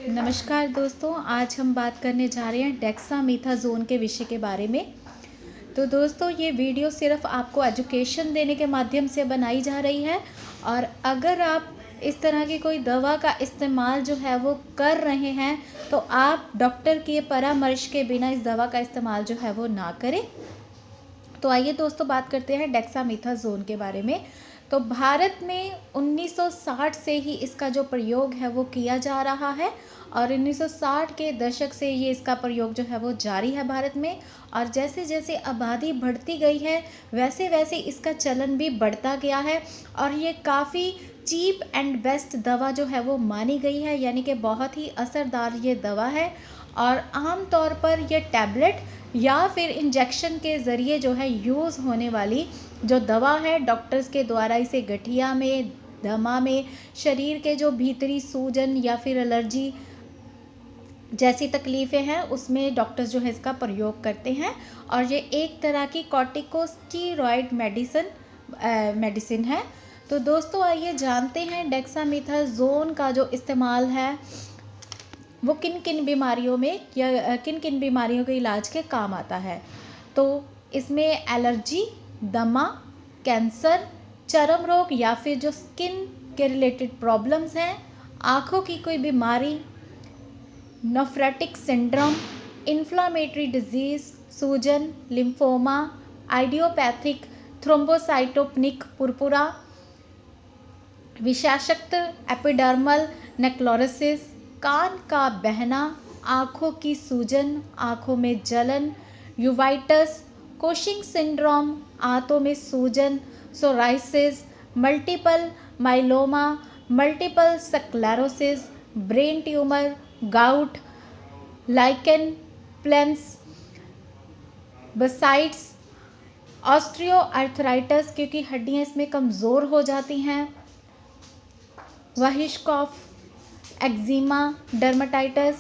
नमस्कार दोस्तों, आज हम बात करने जा रहे हैं डेक्सामेथासोन के विषय के बारे में। तो दोस्तों, ये वीडियो सिर्फ आपको एजुकेशन देने के माध्यम से बनाई जा रही है और अगर आप इस तरह की कोई दवा का इस्तेमाल जो है वो कर रहे हैं तो आप डॉक्टर के परामर्श के बिना इस दवा का इस्तेमाल जो है वो ना करें। तो आइए दोस्तों, बात करते हैं डेक्सामेथासोन के बारे में। तो भारत में 1960 से ही इसका जो प्रयोग है वो किया जा रहा है और 1960 के दशक से ये इसका प्रयोग जो है वो जारी है भारत में। और जैसे जैसे आबादी बढ़ती गई है वैसे वैसे इसका चलन भी बढ़ता गया है और ये काफ़ी चीप एंड बेस्ट दवा जो है वो मानी गई है, यानी कि बहुत ही असरदार ये दवा है। और आम तौर पर ये टैबलेट या फिर इंजेक्शन के ज़रिए जो है यूज़ होने वाली जो दवा है, डॉक्टर्स के द्वारा इसे गठिया में, दमा में, शरीर के जो भीतरी सूजन या फिर एलर्जी जैसी तकलीफ़ें हैं उसमें डॉक्टर्स जो है इसका प्रयोग करते हैं। और ये एक तरह की कॉर्टिकोस्टेरॉइड मेडिसिन है। तो दोस्तों, आइए जानते हैं डेक्सामेथासोन का जो इस्तेमाल है वो किन किन बीमारियों में या किन किन बीमारियों के इलाज के काम आता है। तो इसमें एलर्जी, दमा, कैंसर, चर्म रोग या फिर जो स्किन के रिलेटेड प्रॉब्लम्स हैं, आँखों की कोई बीमारी, नेफ्रोटिक सिंड्रोम, इन्फ्लामेटरी डिजीज़, सूजन, लिम्फोमा, आइडियोपैथिक थ्रोम्बोसाइटोपेनिक पुरपुरा, विषाक्त एपिडर्मल नेक्रोसिस, कान का बहना, आँखों की सूजन, आँखों में जलन, यूवाइटिस, कोशिंग सिंड्रोम, आंतों में सूजन, psoriasis, multiple myeloma, multiple sclerosis, brain tumour, gout, lichen planus, besides, osteoarthritis क्योंकि हड्डियाँ इसमें कमज़ोर हो जाती हैं, वहिश्कॉफ, एक्जिमा, डर्मेटाइटिस,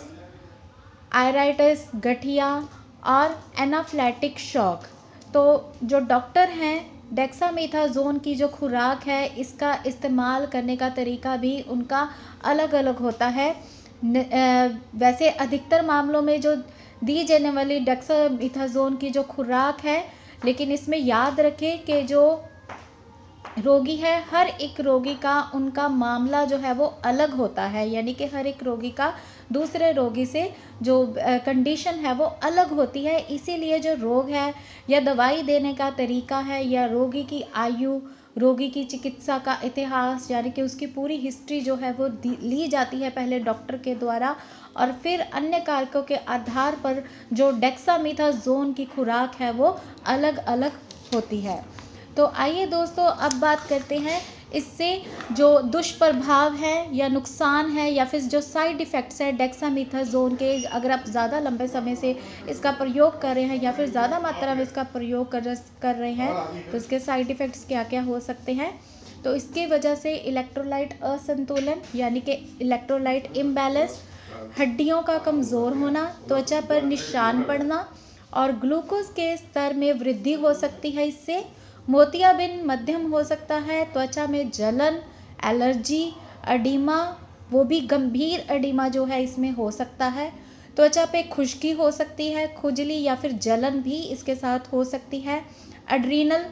आयराइटिस, गठिया और एनाफ्लैक्टिक शॉक। तो जो डॉक्टर हैं, डेक्सामेथासोन की जो खुराक है इसका इस्तेमाल करने का तरीका भी उनका अलग अलग होता है। वैसे अधिकतर मामलों में जो दी जाने वाली डेक्सामेथासोन की जो खुराक है, लेकिन इसमें याद रखें कि जो रोगी है, हर एक रोगी का उनका मामला जो है वो अलग होता है, यानी कि हर एक रोगी का दूसरे रोगी से जो कंडीशन है वो अलग होती है। इसीलिए जो रोग है या दवाई देने का तरीका है या रोगी की आयु, रोगी की चिकित्सा का इतिहास, यानी कि उसकी पूरी हिस्ट्री जो है वो ली जाती है पहले डॉक्टर के द्वारा और फिर अन्य कारकों के आधार पर जो डेक्सामेथासोन की खुराक है वो अलग अलग होती है। तो आइए दोस्तों, अब बात करते हैं इससे जो दुष्प्रभाव है या नुकसान है या फिर जो साइड इफ़ेक्ट्स है डेक्सामेथासोन के। अगर आप ज़्यादा लंबे समय से इसका प्रयोग कर रहे हैं या फिर ज़्यादा मात्रा में इसका प्रयोग कर रहे हैं तो इसके साइड इफ़ेक्ट्स क्या क्या हो सकते हैं। तो इसकी वजह से इलेक्ट्रोलाइट असंतुलन, यानी कि इलेक्ट्रोलाइट इम्बैलेंस, हड्डियों का कमज़ोर होना, त्वचा पर निशान पड़ना और ग्लूकोज के स्तर में वृद्धि हो सकती है। इससे मोतियाबिंद मध्यम हो सकता है, त्वचा में जलन, एलर्जी, एडिमा, वो भी गंभीर एडिमा जो है इसमें हो सकता है, त्वचा पे खुश्की हो सकती है, खुजली या फिर जलन भी इसके साथ हो सकती है, एड्रीनल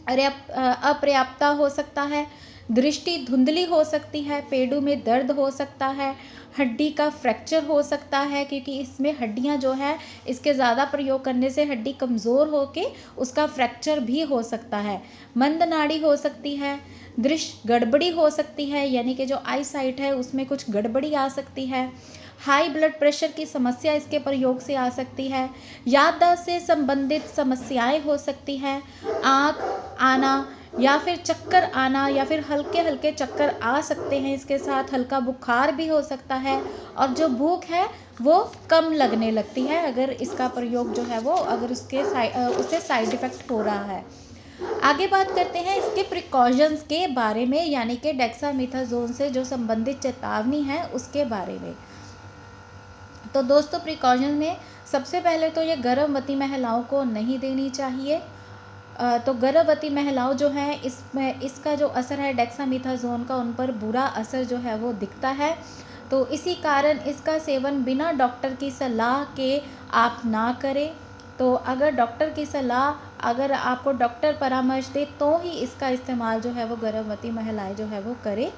अपर्याप्तता हो सकता है, दृष्टि धुंधली हो सकती है, पेडों में दर्द हो सकता है, हड्डी का फ्रैक्चर हो सकता है क्योंकि इसमें हड्डियां जो है इसके ज़्यादा प्रयोग करने से हड्डी कमज़ोर होके उसका फ्रैक्चर भी हो सकता है, मंद नाड़ी हो सकती है, दृष्टि गड़बड़ी हो सकती है, यानी कि जो आई साइट है उसमें कुछ गड़बड़ी आ सकती है, हाई ब्लड प्रेशर की समस्या इसके प्रयोग से आ सकती है, याददाश्त से संबंधित समस्याएं हो सकती हैं, आँख आना या फिर चक्कर आना या फिर हल्के हल्के चक्कर आ सकते हैं, इसके साथ हल्का बुखार भी हो सकता है और जो भूख है वो कम लगने लगती है अगर इसका प्रयोग जो है वो अगर उससे साइड इफ़ेक्ट हो रहा है। आगे बात करते हैं इसके प्रिकॉशंस के बारे में, यानी कि डेक्सामेथासोन से जो संबंधित चेतावनी है उसके बारे में। तो दोस्तों, प्रिकॉशन में सबसे पहले तो ये गर्भवती महिलाओं को नहीं देनी चाहिए। तो गर्भवती महिलाओं जो हैं इसमें इसका जो असर है डेक्सामेथासोन का उन पर बुरा असर जो है वो दिखता है। तो इसी कारण इसका सेवन बिना डॉक्टर की सलाह के आप ना करें। तो अगर डॉक्टर की सलाह, अगर आपको डॉक्टर परामर्श दे तो ही इसका इस्तेमाल जो है वो गर्भवती महिलाएं जो है वो करें।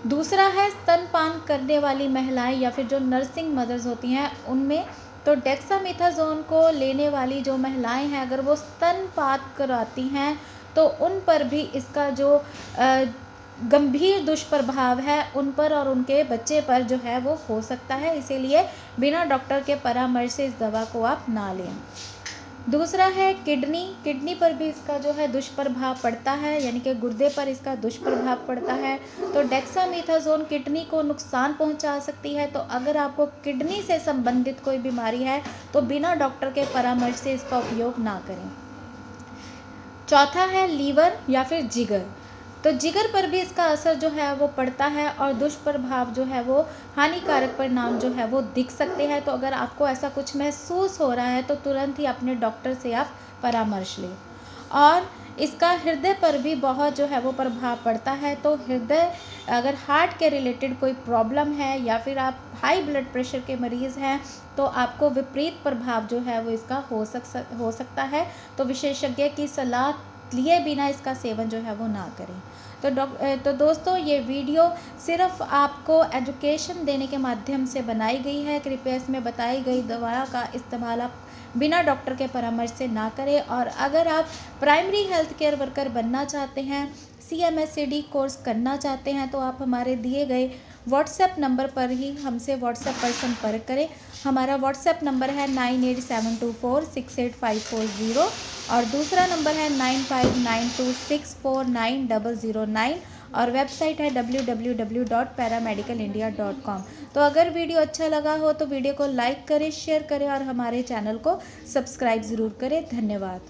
दूसरा है स्तनपान करने वाली महिलाएं या फिर जो नर्सिंग मदर्स होती हैं उनमें, तो डेक्सामेथासोन को लेने वाली जो महिलाएं हैं अगर वो स्तनपान कराती हैं तो उन पर भी इसका जो गंभीर दुष्प्रभाव है उन पर और उनके बच्चे पर जो है वो हो सकता है। इसीलिए बिना डॉक्टर के परामर्श से इस दवा को आप ना लें। दूसरा है किडनी पर भी इसका जो है दुष्प्रभाव पड़ता है, यानी कि गुर्दे पर इसका दुष्प्रभाव पड़ता है। तो डेक्सामेथासोन किडनी को नुकसान पहुंचा सकती है। तो अगर आपको किडनी से संबंधित कोई बीमारी है तो बिना डॉक्टर के परामर्श से इसका उपयोग ना करें। चौथा है लीवर या फिर जिगर। तो जिगर पर भी इसका असर जो है वो पड़ता है और दुष्प्रभाव जो है वो हानिकारक परिणाम जो है वो दिख सकते हैं। तो अगर आपको ऐसा कुछ महसूस हो रहा है तो तुरंत ही अपने डॉक्टर से आप परामर्श लें। और इसका हृदय पर भी बहुत जो है वो प्रभाव पड़ता है। तो हृदय, अगर हार्ट के रिलेटेड कोई प्रॉब्लम है या फिर आप हाई ब्लड प्रेशर के मरीज़ हैं तो आपको विपरीत प्रभाव जो है वो इसका हो सकता है। तो विशेषज्ञ की सलाह लिए बिना इसका सेवन जो है वो ना करें। तो दोस्तों, ये वीडियो सिर्फ आपको एजुकेशन देने के माध्यम से बनाई गई है। कृपया इसमें बताई गई दवाओं का इस्तेमाल आप बिना डॉक्टर के परामर्श से ना करें। और अगर आप प्राइमरी हेल्थ केयर वर्कर बनना चाहते हैं, CMSCD कोर्स करना चाहते हैं, तो आप हमारे दिए गए व्हाट्सएप नंबर पर ही हमसे व्हाट्सएप पर संपर्क करें। हमारा व्हाट्सएप नंबर है 9872468540 और दूसरा नंबर है 9592649009 और वेबसाइट है www.paramedicalindia.com। तो अगर वीडियो अच्छा लगा हो तो वीडियो को लाइक करें, शेयर करें और हमारे चैनल को सब्सक्राइब ज़रूर करें। धन्यवाद।